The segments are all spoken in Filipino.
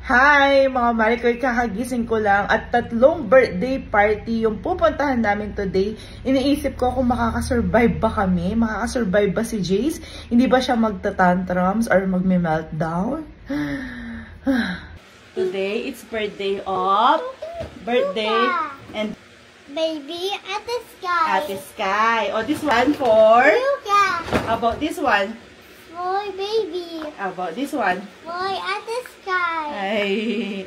Hi mga Marikoy, kakagising ko lang at 3 birthday party yung pupuntahan namin today. Iniisip ko kung makakasurvive ba kami, makakasurvive ba si Jace, hindi ba siya magta-tantrums or magme-meltdown. Today, it's birthday and baby Ate Sky. Ate Sky. Oh, this one for? Luca. How about this one? Boy, baby. How about this one? Boy, Ate Sky. Ay,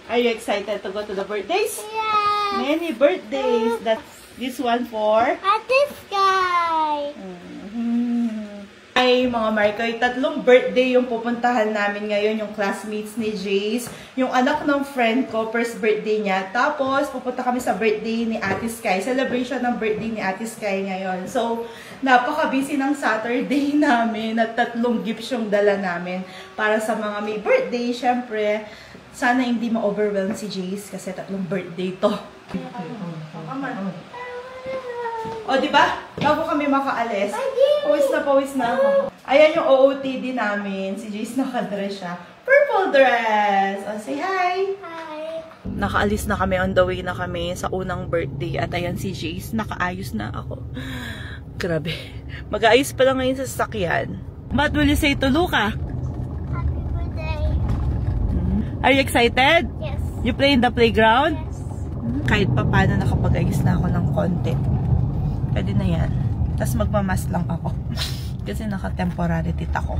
are you excited to go to the birthdays? Yeah. Many birthdays. That's this one for? Ate Sky. Ay, mga Marikoy, 3 birthday yung pupuntahan namin ngayon, yung classmates ni Jace, yung anak ng friend ko, first birthday niya. Tapos, pupunta kami sa birthday ni Ate Sky, celebration ng birthday ni Ate Sky ngayon. So, napaka-busy ng Saturday namin at 3 gifts yung dala namin para sa mga may birthday. Syempre, sana hindi ma-overwhelm si Jace kasi 3 birthday to. O, diba? Bago kami makaalis, pawis na ako. Ayan yung OOTD namin. Si Jace nakadress siya. Purple dress! O, say hi! Hi. Nakaalis na kami, on the way na kami sa unang birthday. At ayan si Jace, nakaayos na ako. Grabe. Mag-aayos pa lang ngayon sa sasakyan. What will you say to Luca? Happy birthday. Are you excited? Yes. You play in the playground? Yes. Kahit pa paano nakapag-ayos na ako ng konti. Pwede na yan. Tapos magmamas lang ako. Kasi naka-temporary tit ako.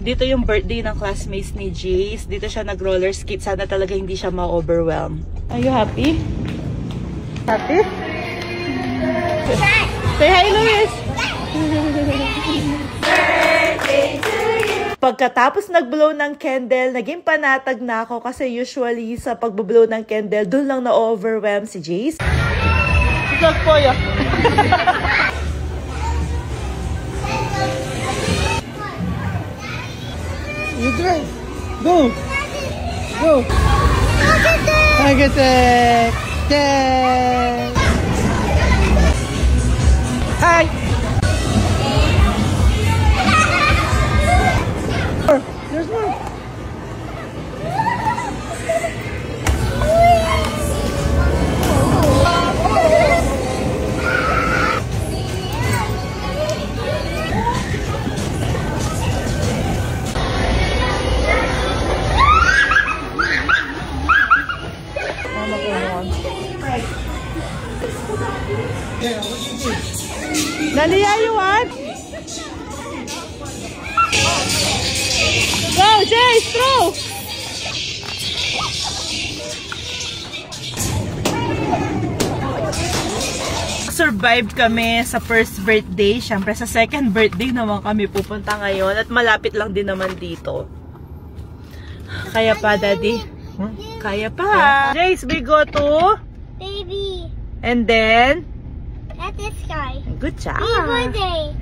Dito yung birthday ng classmates ni Jace. Dito siya nag-roller skate. Sana talaga hindi siya ma-overwhelm. Are you happy? Happy? Say hi, Luis! Pagkatapos nag-blow ng candle, naging panatag na ako kasi usually sa pag-blow ng candle, doon lang na-overwhelm si Jace. Vlog po yun. You drive. Go. Go. Agatek. Agatek. Hi. There's more. Nalia, you want? Go, Jace, throw! Survived kami sa first birthday. Siyempre, sa second birthday naman kami pupunta ngayon. At malapit lang din naman dito. Kaya pa, Daddy? Kaya pa. Jace, we go to? Baby. And then? Ate Sky. Good job. Happy birthday.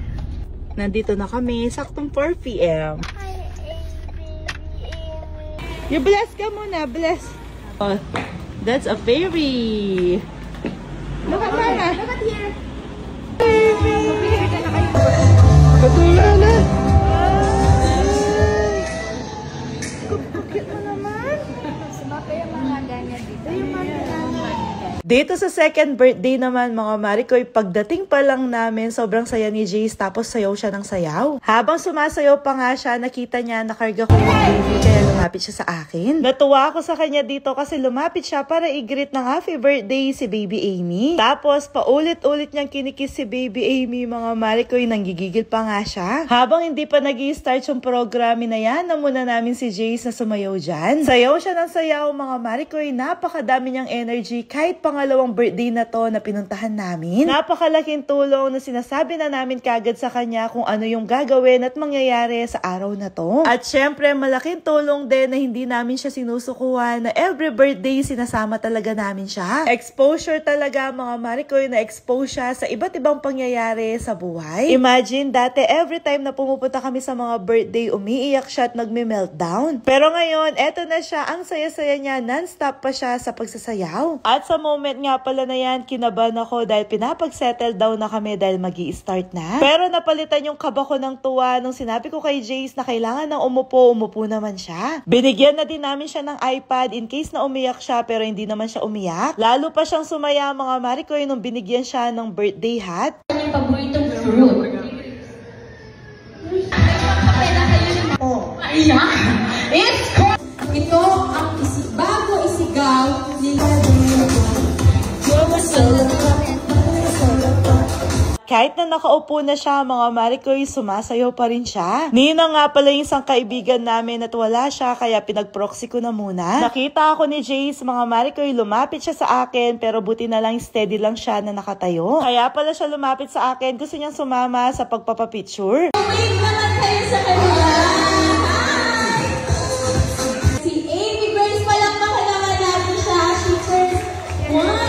Nandito na kami. Saktong 4 p.m. Hi, baby. You bless ka muna. Bless. Oh, that's a fairy. Look at Mama. Look at here. Baby. Katula na. Kupukit mo naman. Sumapa yung mga ganyan dito. Yung mga Dito sa second birthday naman mga Marikoy, pagdating pa lang namin, sobrang saya ni Jace tapos sayaw siya ng sayaw. Habang sumasayaw pa nga siya, nakita niya nakarga ko yung baby kaya lumapit siya sa akin. Natuwa ako sa kanya dito kasi lumapit siya para i-greet ng happy birthday si baby Amy. Tapos paulit-ulit niyang kinikis si baby Amy mga Marikoy, nanggigigil pa nga siya. Habang hindi pa nag-i-start yung programa na yan, na muna namin si Jace na sumayaw dyan. Sayaw siya ng sayaw mga Marikoy, napakadami niyang energy kahit pangalawang birthday na to na pinuntahan namin. Napakalaking tulong na sinasabi na namin kagad sa kanya kung ano yung gagawin at mangyayari sa araw na to. At syempre, malaking tulong din na hindi namin siya sinusukuhan, na every birthday sinasama talaga namin siya. Exposure talaga mga Marikoy, na expose siya sa iba't ibang pangyayari sa buhay. Imagine, dati every time na pumupunta kami sa mga birthday, umiiyak siya at nagme-meltdown. Pero ngayon, eto na siya, ang saya-saya niya, non-stop pa siya sa pagsasayaw. At sa moment moment nga pala na yan, kinabahan ako dahil pinapag-settle down na kami dahil magi-start na. Pero napalitan yung kaba ko ng tuwa nung sinabi ko kay Jace na kailangan ng umupo naman siya. Binigyan na din namin siya ng iPad in case na umiyak siya pero hindi naman siya umiyak. Lalo pa siyang sumaya mga Maricoy nung binigyan siya ng birthday hat. Yung paboritong fruit. It's called. Ito ang bago isigaw nila. Kahit na nakaupo na siya, mga Maricoy, sumasayaw pa rin siya. Nina nga pala yung isang kaibigan namin at wala siya, kaya pinag-proxy ko na muna. Nakita ako ni Jace, mga Maricoy, lumapit siya sa akin, pero buti na lang steady lang siya na nakatayo. Kaya pala siya lumapit sa akin, gusto niyang sumama sa pagpapapicture. Wait naman kayo sa kanila. Si Amy Grace pa lang makalaman natin siya. She turns 1.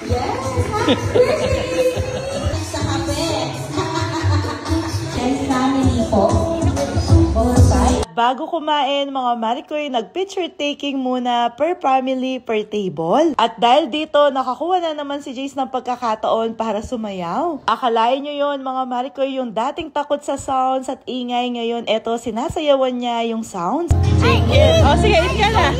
Yes, happy birthday! Bago kumain, mga Maricoy, nag-picture taking muna per family, per table. At dahil dito, nakakuha na naman si Jace ng pagkakataon para sumayaw. Akalain nyo yon mga Maricoy, yung dating takot sa sounds at ingay ngayon, eto, sinasayawan niya yung sounds. Sige, ika na.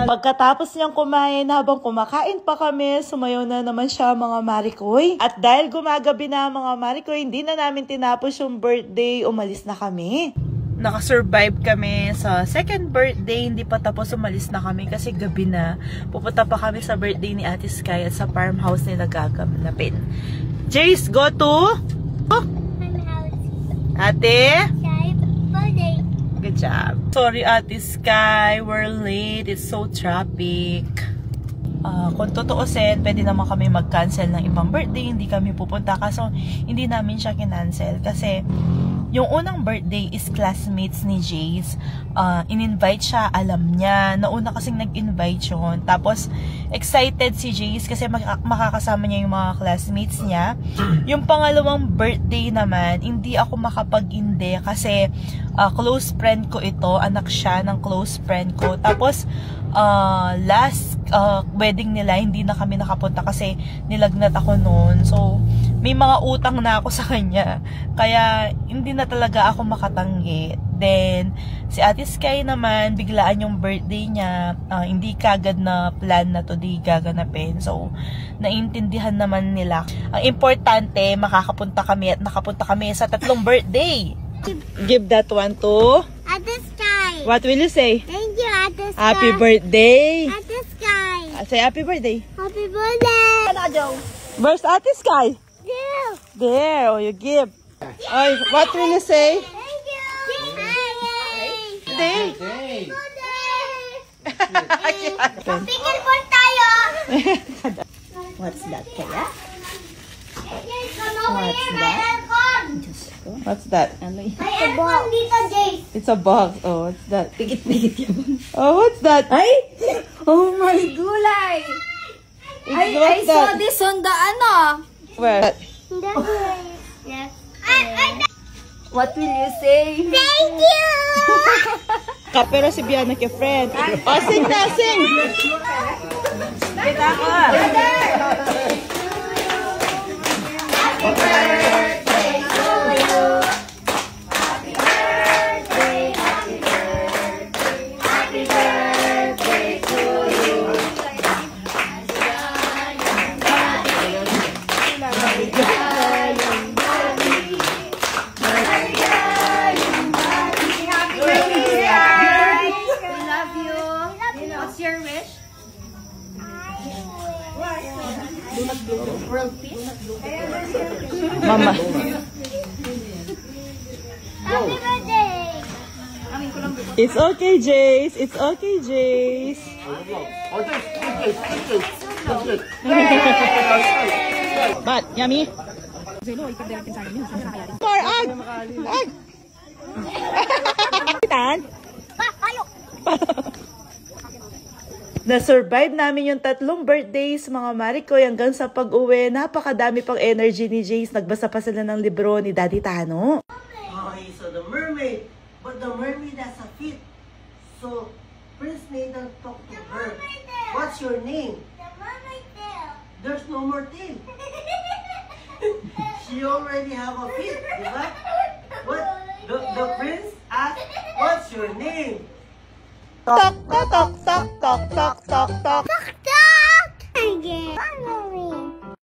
Pagkatapos niyang kumain, habang kumakain pa kami, sumayaw na naman siya mga Maricoy. At dahil gumagabi na mga Maricoy, hindi na namin tinapos yung birthday, umalis na kami. Nakasurvive kami sa second birthday, hindi pa tapos, umalis na kami kasi gabi na. Pupunta pa kami sa birthday ni Ate Sky at sa farmhouse nila gaganapin. Jace, go to? Ate? Good job. Sorry, Ate Sky. We're late. It's so traffic. Kung tutuusin, pwede naman kami mag-cancel ng ibang birthday. Hindi kami pupunta. Kaso, hindi namin siya kinancel. Kasi, yung unang birthday is classmates ni Jace. In-invite siya. Alam niya. Nauna kasing nag-invite yun. Tapos, excited si Jace kasi makakasama niya yung mga classmates niya. Yung pangalawang birthday naman, hindi ako makapag-inde kasi close friend ko ito. Anak siya ng close friend ko. Tapos, last wedding nila, hindi na kami nakapunta kasi nilagnat ako noon. So, may mga utang na ako sa kanya. Kaya, hindi na talaga ako makatanggi. Then, si Ate Sky naman, biglaan yung birthday niya. Hindi kagad na plan na to di gaganapin. So, naintindihan naman nila. Ang importante, makakapunta kami at nakapunta kami sa 3 birthday. Give that one to Ate Sky. What will you say? Thank you, Ate Sky. Happy birthday. Ate Sky. Say happy birthday. Happy birthday. Where's Ate Sky? Yeah. There. Oh, you give. Oh, what will you say? Thank you. Birthday. Picture po tayo. What's that, Kaya? What's that? What's that? May aircon dito, Jace. It's a box. Oh, what's that? Pigit-pigit yan. Oh, what's that? Ay! Oh my gulay! I saw this on the Where? Yes. What will you say? Thank you. Kapero si Biana kay friend. Oh, sing na, sing! Kita ko! Mama. Happy birthday. It's okay, Jace. It's okay, Jace. But, yummy. More, ag! Ag! Tan? Na-survive namin yung 3 birthdays, mga Maricoy, hanggang sa pag-uwi. Napakadami pang energy ni Jace. Nagbasa pa sila ng libro ni Daddy Tano. Okay, so the mermaid. But the mermaid has a feet. So, Prince need to talk to her. What's your name? The mama tail. There's no more tail. She already have a feet, diba? What? The prince asked, what's your name? Tok, tok, tok, tok, tok, tok, tok.